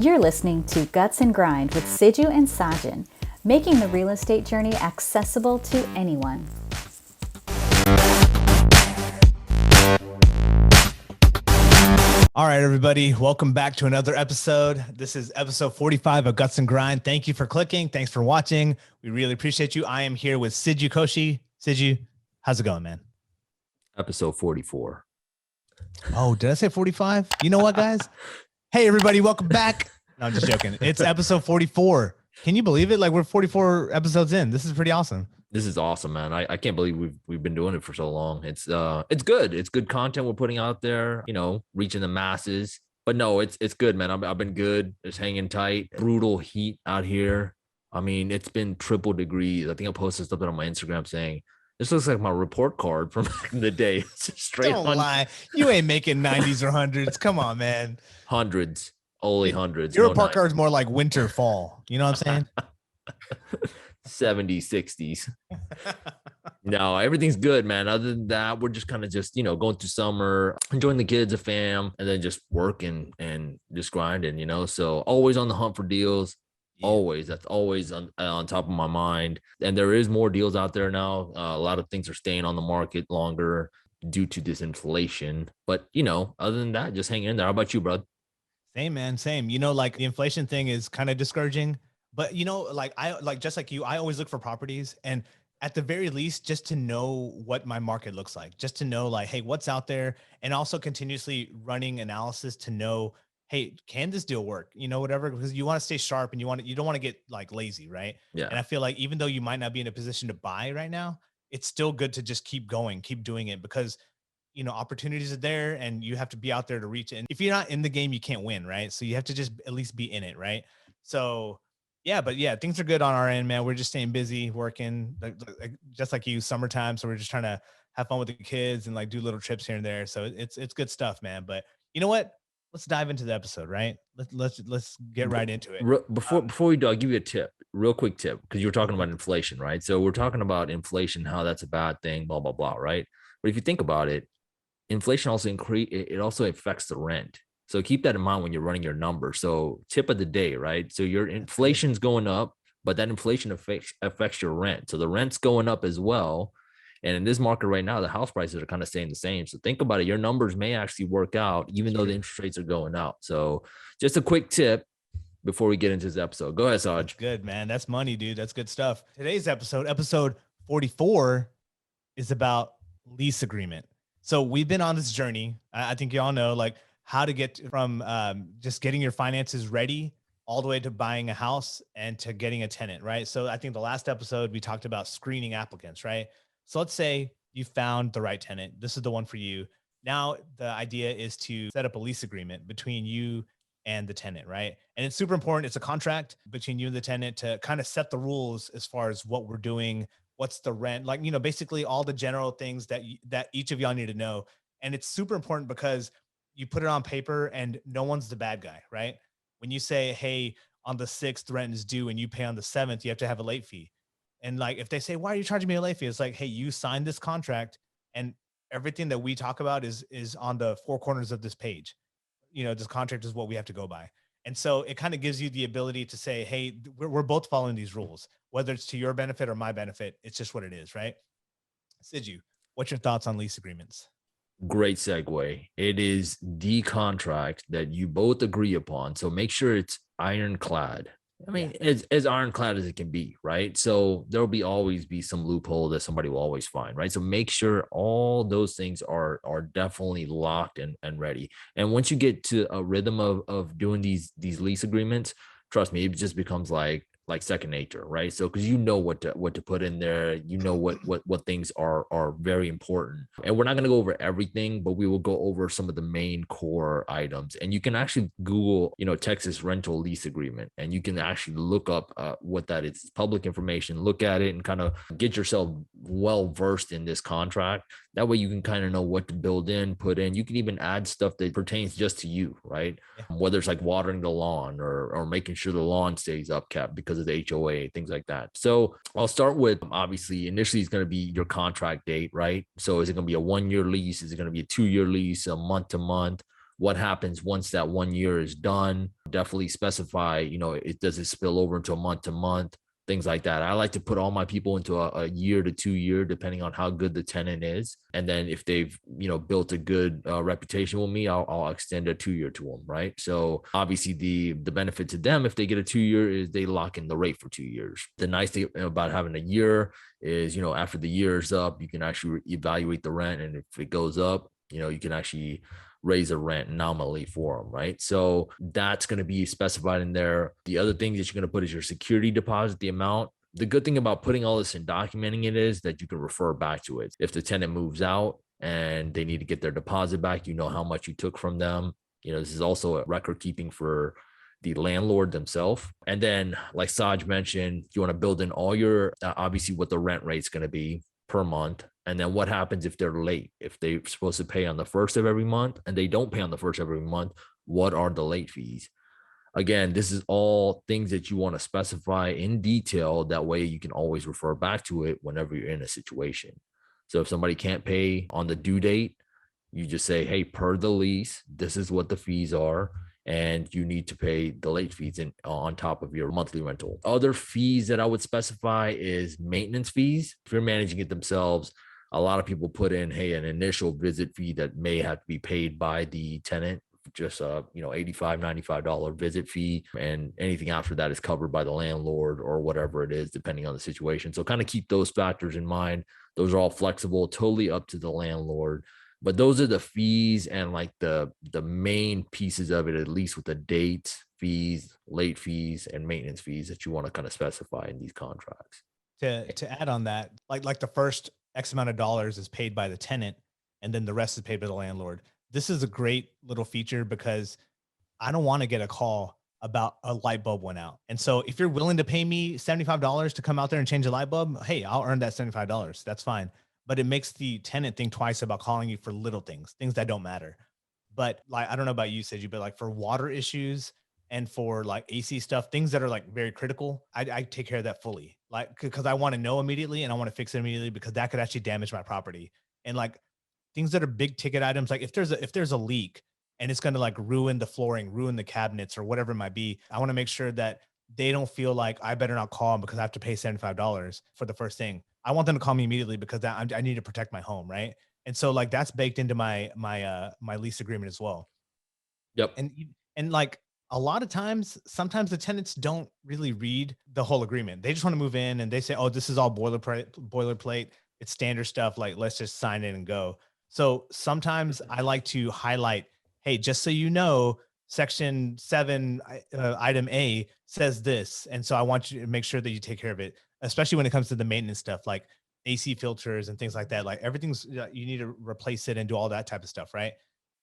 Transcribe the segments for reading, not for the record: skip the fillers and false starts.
You're listening to Guts and Grind with Siju and Sajin, making the real estate journey accessible to anyone. All right, everybody, welcome back to another episode. This is episode 45 of Guts and Grind. Thank you for clicking. Thanks for watching. We really appreciate you. I am here with Siju Koshi. Siju, how's it going, man? Episode 44. Oh, did I say 45? You know what, guys? Hey, everybody, welcome back. No, I'm just joking. It's episode 44. Can you believe it? Like, we're 44 episodes in. This is pretty awesome. This is awesome, man. I can't believe we've been doing it for so long. It's good. It's good content we're putting out there, reaching the masses. But no, it's good, man. I've been good. It's hanging tight. Brutal heat out here. I mean, it's been triple degrees. I think I posted something on my Instagram saying, this looks like my report card from back in the day. It's straight Don't lie. You ain't making 90s or 100s. Come on, man. Hundreds. Only hundreds. Your report card is more like winter, fall. You know what I'm saying? 70s, 60s. No, everything's good, man. Other than that, we're just kind of going through summer, enjoying the kids, a fam, and then just working and just grinding, So always on the hunt for deals. Yeah. Always. That's always on top of my mind. And there is more deals out there now. A lot of things are staying on the market longer due to this inflation. But, other than that, just hang in there. How about you, bro? Same, man. Same. Like the inflation thing is kind of discouraging. But, just like you, I always look for properties, and at the very least, just to know what my market looks like, just to know like, hey, what's out there, and also continuously running analysis to know, hey, can this deal work? Whatever, because you want to stay sharp and you don't want to get like lazy, right? Yeah. And I feel like even though you might not be in a position to buy right now, it's still good to just keep going, keep doing it, because opportunities are there and you have to be out there to reach it. And if you're not in the game, you can't win, right? So you have to just at least be in it, right? So yeah, things are good on our end, man. We're just staying busy, working, just like you, summertime. So we're just trying to have fun with the kids and like do little trips here and there. So it's good stuff, man. But you know what? Let's dive into the episode, right? Let's get right into it. Before we do, I'll give you a tip, real quick tip, because you were talking about inflation, right? So we're talking about inflation, how that's a bad thing, blah blah blah, right? But if you think about it, inflation also it also affects the rent. So keep that in mind when you're running your numbers. So tip of the day, right? So your inflation's going up, but that inflation affects your rent. So the rent's going up as well. And in this market right now, the house prices are kind of staying the same. So think about it. Your numbers may actually work out, even though the interest rates are going up. So just a quick tip before we get into this episode. Go ahead, Saj. That's good, man. That's money, dude. That's good stuff. Today's episode 44, is about lease agreement. So we've been on this journey. I think y'all know, like, how to get from just getting your finances ready all the way to buying a house and to getting a tenant, right? So I think the last episode we talked about screening applicants, right? So let's say you found the right tenant. This is the one for you. Now the idea is to set up a lease agreement between you and the tenant, right? And it's super important. It's a contract between you and the tenant to kind of set the rules as far as what we're doing, what's the rent, like, basically all the general things that each of y'all need to know. And it's super important because you put it on paper and no one's the bad guy, right? When you say, hey, on the 6th rent is due and you pay on the 7th, you have to have a late fee. And like, if they say, why are you charging me a late fee? It's like, hey, you signed this contract and everything that we talk about is on the 4 corners of this page. This contract is what we have to go by. And so it kind of gives you the ability to say, hey, we're both following these rules, whether it's to your benefit or my benefit. It's just what it is, right? Siju, what's your thoughts on lease agreements? Great segue. It is the contract that you both agree upon. So make sure it's ironclad. I mean, as ironclad as it can be, right? So there'll always be some loophole that somebody will always find, right? So make sure all those things are definitely locked and ready. And once you get to a rhythm of doing these lease agreements, trust me, it just becomes like second nature, right? So because what to put in there, what things are very important. And we're not going to go over everything, but we will go over some of the main core items. And you can actually Google, Texas rental lease agreement, and you can actually look up what that is. It's public information. Look at it and kind of get yourself well versed in this contract. That way you can kind of know what to build in, put in. You can even add stuff that pertains just to you, right? Yeah. Whether it's like watering the lawn or making sure the lawn stays upkept because of the HOA, things like that. So I'll start with, obviously, initially it's going to be your contract date, right? So is it going to be a 1-year lease? Is it going to be a 2-year lease, a month to month? what happens once that 1 year is done. Definitely specify, it does it spill over into a month to month, things like that. I like to put all my people into a year to 2 year, depending on how good the tenant is. And then if they've, built a good reputation with me, I'll extend a 2 year to them. Right. So obviously the benefit to them, if they get a 2 year, is they lock in the rate for 2 years. The nice thing about having a year is, after the year is up, you can actually evaluate the rent. And if it goes up, you can actually raise a rent nominally for them, right? So that's going to be specified in there. The other thing that you're going to put is your security deposit, the amount. The good thing about putting all this and documenting it is that you can refer back to it. If the tenant moves out and they need to get their deposit back, how much you took from them. This is also a record keeping for the landlord themselves. And then, like Saj mentioned, you want to build in all your, obviously what the rent rate's going to be per month. And then what happens if they're late? If they're supposed to pay on the first of every month and they don't pay on the first of every month, what are the late fees? Again, this is all things that you want to specify in detail. That way you can always refer back to it whenever you're in a situation. So if somebody can't pay on the due date, you just say, hey, per the lease, this is what the fees are. And you need to pay the late fees on top of your monthly rental. Other fees that I would specify is maintenance fees. If you're managing it themselves, a lot of people put in, hey, an initial visit fee that may have to be paid by the tenant, just $85, $95 visit fee. And anything after that is covered by the landlord or whatever it is, depending on the situation. So kind of keep those factors in mind. Those are all flexible, totally up to the landlord. But those are the fees and like the main pieces of it, at least with the dates, fees, late fees, and maintenance fees that you want to kind of specify in these contracts. To add on that, like the first X amount of dollars is paid by the tenant, and then the rest is paid by the landlord. This is a great little feature because I don't want to get a call about a light bulb went out. And so if you're willing to pay me $75 to come out there and change a light bulb, hey, I'll earn that $75. That's fine. But it makes the tenant think twice about calling you for little things that don't matter. But like, I don't know about you, Seju, but like for water issues and for like AC stuff, things that are like very critical, I take care of that fully. Like, because I want to know immediately and I want to fix it immediately because that could actually damage my property. And like things that are big ticket items, like if there's a leak and it's going to like ruin the flooring, ruin the cabinets or whatever it might be, I want to make sure that they don't feel like I better not call them because I have to pay $75 for the first thing. I want them to call me immediately because I need to protect my home, right? And so like that's baked into my lease agreement as well. Yep. And like a lot of times, sometimes the tenants don't really read the whole agreement. They just want to move in and they say, "Oh, this is all boilerplate. It's standard stuff. Like let's just sign it and go." So sometimes I like to highlight, "Hey, just so you know, section 7 item A says this, and so I want you to make sure that you take care of it, especially when it comes to the maintenance stuff like AC filters and things like that. Like everything's you need to replace it and do all that type of stuff, right?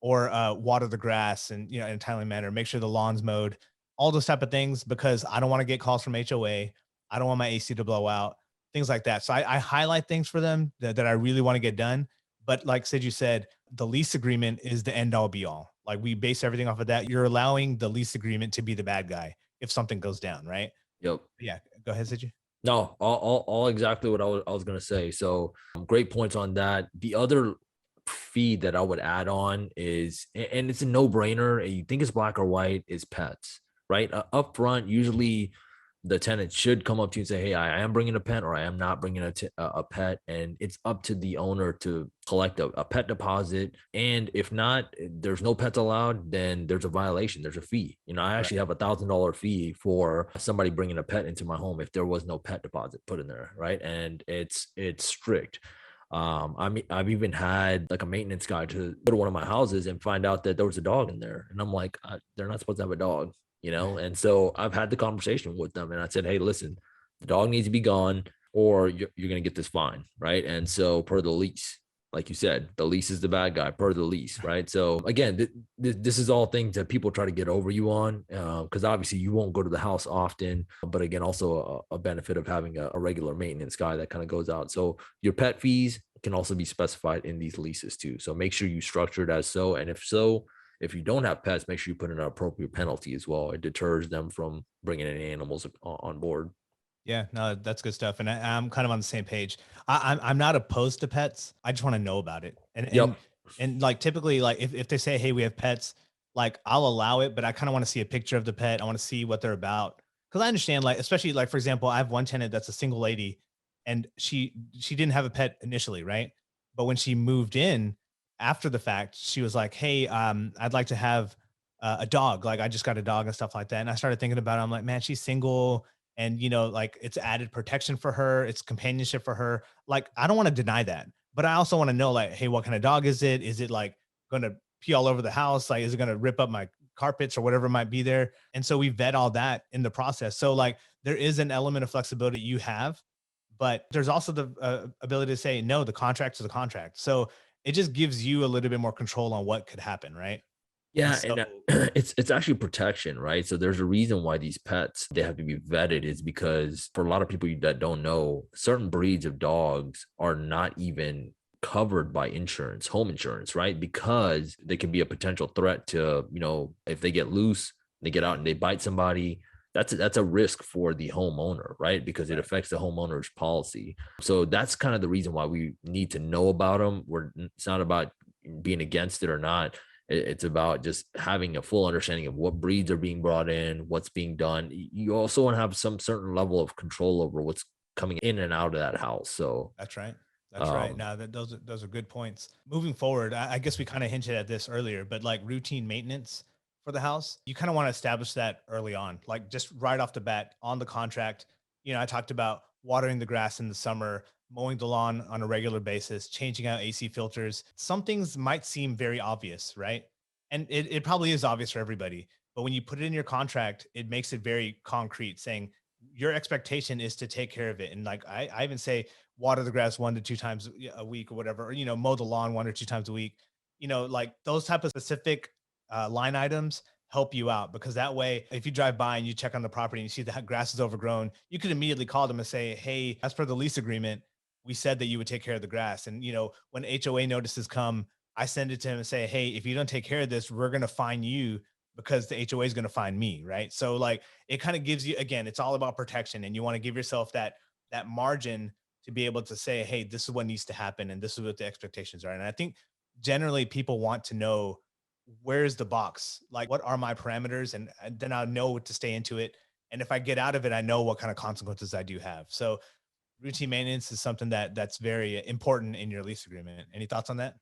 Or water the grass and in a timely manner, make sure the lawn's mowed, all those type of things because I don't want to get calls from HOA. I don't want my AC to blow out, things like that. So I highlight things for them that I really want to get done. But like Sid, you said, the lease agreement is the end all be all. Like we base everything off of that. You're allowing the lease agreement to be the bad guy if something goes down, right? Yep. Yeah. Go ahead, Sid. No, all exactly what I was going to say. So great points on that. The other fee that I would add on is, and it's a no brainer. You think it's black or white, is pets, right? Up front, usually the tenant should come up to you and say, hey, I am bringing a pet or I am not bringing a pet. And it's up to the owner to collect a pet deposit. And if not, there's no pets allowed, then there's a violation. There's a fee. I actually have $1,000 fee for somebody bringing a pet into my home if there was no pet deposit put in there, right? And it's strict. I've even had like a maintenance guy to go to one of my houses and find out that there was a dog in there. And I'm like, they're not supposed to have a dog. And so I've had the conversation with them and I said, hey, listen, the dog needs to be gone or you're going to get this fine. Right. And so per the lease, like you said, the lease is the bad guy per the lease. Right. So again, this is all things that people try to get over you on because obviously you won't go to the house often. But again, also a benefit of having a regular maintenance guy that kind of goes out. So your pet fees can also be specified in these leases too. So make sure you structure it as so. And if you don't have pets, make sure you put in an appropriate penalty as well. It deters them from bringing any animals on board. Yeah, no, that's good stuff. And I'm kind of on the same page. I'm not opposed to pets. I just want to know about it. And Yep. And like typically, like if they say, hey, we have pets, like I'll allow it, but I kind of want to see a picture of the pet. I want to see what they're about. Cause I understand, like, especially like, for example, I have one tenant that's a single lady and she didn't have a pet initially, right? But when she moved in after the fact, she was like, hey, I'd like to have a dog. Like I just got a dog and stuff like that. And I started thinking about it. I'm like, man, she's single and like it's added protection for her, it's companionship for her. Like, I don't want to deny that, but I also want to know, like, hey, what kind of dog is it? Is it like going to pee all over the house? Like, is it going to rip up my carpets or whatever might be there? And so we vet all that in the process. So like, there is an element of flexibility you have, but there's also the ability to say no. The contract is a contract, so it just gives you a little bit more control on what could happen, right? And Yeah, so and it's actually protection, right? So there's a reason why these pets they have to be vetted is because for a lot of people that don't know, certain breeds of dogs are not even covered by insurance, home insurance, right? Because they can be a potential threat to, if they get loose, they get out and they bite somebody. That's a risk for the homeowner, right? Because it right. affects the homeowner's policy. So that's kind of the reason why we need to know about them. It's not about being against it or not. It's about just having a full understanding of what breeds are being brought in, what's being done. You also want to have some certain level of control over what's coming in and out of that house. So, That's right. That's right. um, Now that those are good points. Moving forward, I guess we kind of hinted at this earlier, but like routine maintenance for the house, you kind of want to establish that early on, like just right off the bat on the contract. I talked about watering the grass in the summer, mowing the lawn on a regular basis, changing out AC filters. Some things might seem very obvious, right? And it probably is obvious for everybody. But when you put it in your contract, it makes it very concrete, saying your expectation is to take care of it. And like I even say, water the grass 1 to 2 times a week or whatever, or mow the lawn 1 or 2 times a week. Like those type of specific line items help you out, because that way, if you drive by and you check on the property and you see that grass is overgrown, you could immediately call them and say, hey, as per the lease agreement, we said that you would take care of the grass. And when HOA notices come, I send it to him and say, hey, if you don't take care of this, we're going to fine you because the HOA is going to fine me, right? So like it kind of gives you, again, it's all about protection, and you want to give yourself that margin to be able to say, hey, this is what needs to happen and this is what the expectations are. And I think generally people want to know, where's the box? Like, what are my parameters? And then I'll know to stay into it. And if I get out of it, I know what kind of consequences I do have. So routine maintenance is something that's very important in your lease agreement. Any thoughts on that?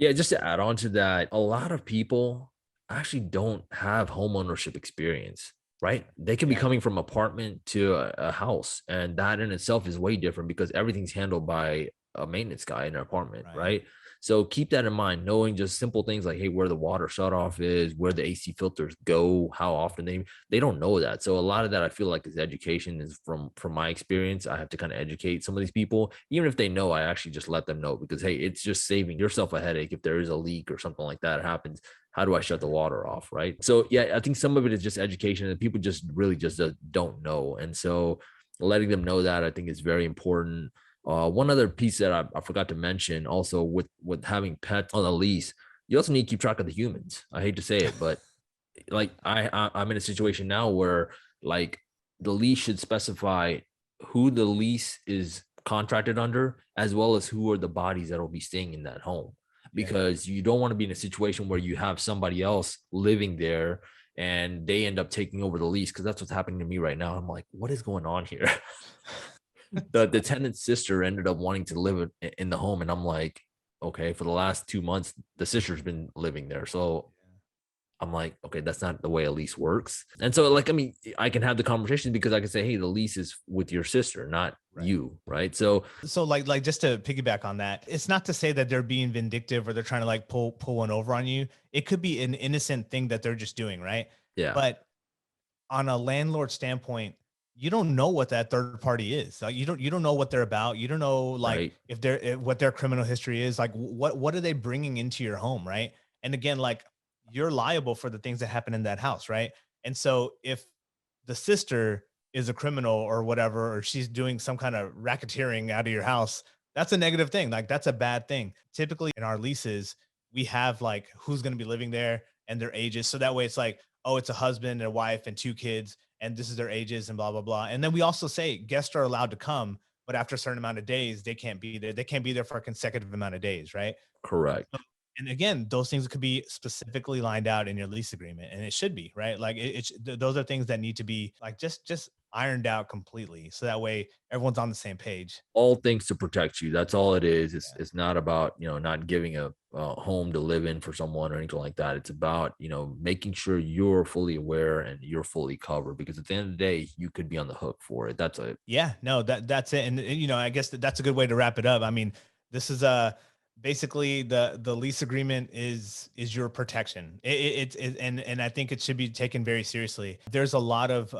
yeah, just to add on to that, a lot of people actually don't have home ownership experience, right? They can be Yeah. coming from apartment to a house, and that in itself is way different because everything's handled by a maintenance guy in an apartment, Right. right? So keep that in mind, knowing just simple things like, hey, where the water shut off is, where the AC filters go, how often they don't know that. So a lot of that I feel like is education is from my experience. I have to kind of educate some of these people. Even if they know, I actually just let them know because hey, it's just saving yourself a headache if there is a leak or something like that happens. How do I shut the water off? Right. So yeah, I think some of it is just education and people just really just don't know. And so letting them know that I think is very important. One other piece that I forgot to mention also with having pets on a lease, you also need to keep track of the humans. I hate to say it, but like I'm in a situation now where like the lease should specify who the lease is contracted under, as well as who are the bodies that will be staying in that home, Yeah. because you don't want to be in a situation where you have somebody else living there and they end up taking over the lease, because that's what's happening to me right now. I'm like, what is going on here? The tenant's sister ended up wanting to live in the home, and I'm like, okay, for the last 2 months the sister's been living there. So I'm like, okay, that's not the way a lease works. And so, like, I mean, I can have the conversation because I can say, hey, the lease is with your sister, not Right. you. Right. So, So like just to piggyback on that, it's not to say that they're being vindictive or they're trying to like pull one over on you. It could be an innocent thing that they're just doing, right? yeah. But on a landlord standpoint, you don't know what that third party is. Like you don't know what they're about. You don't know like Right. if they're what their criminal history is. Like what are they bringing into your home, right? And again, like you're liable for the things that happen in that house, right? And so if the sister is a criminal or whatever, or she's doing some kind of racketeering out of your house, that's a negative thing. Like that's a bad thing. Typically in our leases, we have like who's going to be living there and their ages. So that way it's like, oh, it's a husband and a wife and 2 kids, and this is their ages and blah, blah, blah. And then we also say guests are allowed to come, but after a certain amount of days, they can't be there. They can't be there for a consecutive amount of days, right? Correct. And again, those things could be specifically lined out in your lease agreement, and it should be, right? Like those are things that need to be like just ironed out completely, so that way everyone's on the same page. All things to protect you. That's all it is. Yeah. It's not about, not giving a home to live in for someone or anything like that. It's about, making sure you're fully aware and you're fully covered, because at the end of the day, you could be on the hook for it. That's it. Yeah, no, that's it. And I guess that's a good way to wrap it up. I mean, this is basically the lease agreement is your protection. And I think it should be taken very seriously. There's a lot of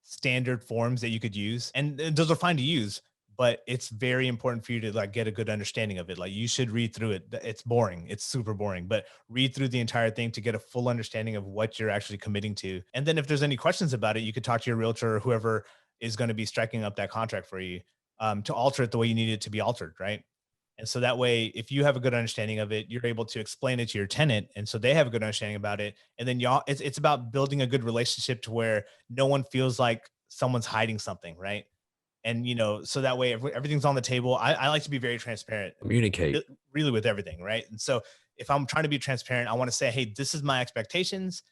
standard forms that you could use, and those are fine to use, but it's very important for you to like get a good understanding of it. Like you should read through it. It's boring. It's super boring, but read through the entire thing to get a full understanding of what you're actually committing to. And then if there's any questions about it, you could talk to your realtor or whoever is going to be striking up that contract for you, to alter it the way you need it to be altered, right? And so that way, if you have a good understanding of it, you're able to explain it to your tenant, and so they have a good understanding about it. And then y'all, it's about building a good relationship to where no one feels like someone's hiding something, right? And so that way everything's on the table. I like to be very transparent, Communicate. really, with everything, right? And so if I'm trying to be transparent, I want to say, hey, this is my expectations,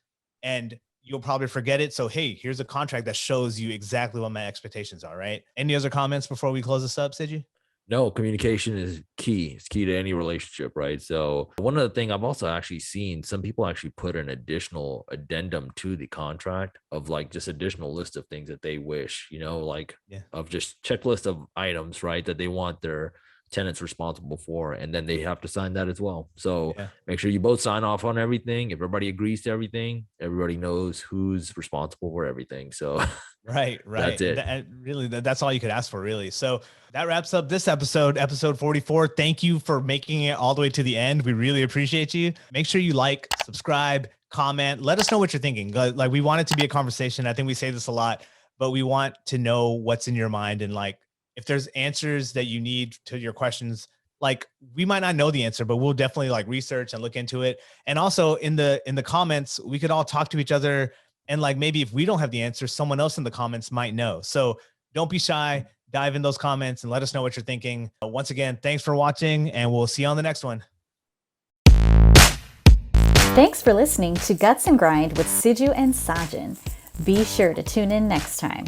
and you'll probably forget it. So hey, here's a contract that shows you exactly what my expectations are, right? Any other comments before we close this up, Siji? No, communication is key. It's key to any relationship, right? So one other thing I've also actually seen, some people actually put an additional addendum to the contract of like just additional list of things that they wish, like Yeah. of just checklist of items, right? That they want their tenants responsible for, and then they have to sign that as well. So Yeah. make sure you both sign off on everything. If everybody agrees to everything, everybody knows who's responsible for everything. So Right. that's it. Really, that's all you could ask for, really. So that wraps up this episode 44. Thank you for making it all the way to the end. We really appreciate you. Make sure you like, subscribe, comment. Let us know what you're thinking. Like we want it to be a conversation. I think we say this a lot, but we want to know what's in your mind, and like if there's answers that you need to your questions. Like we might not know the answer, but we'll definitely like research and look into it. And also in the comments, we could all talk to each other. And like maybe if we don't have the answer, someone else in the comments might know. So don't be shy. Dive in those comments and let us know what you're thinking. Once again, thanks for watching, and we'll see you on the next one. Thanks for listening to Guts and Grind with Siju and Sajin. Be sure to tune in next time.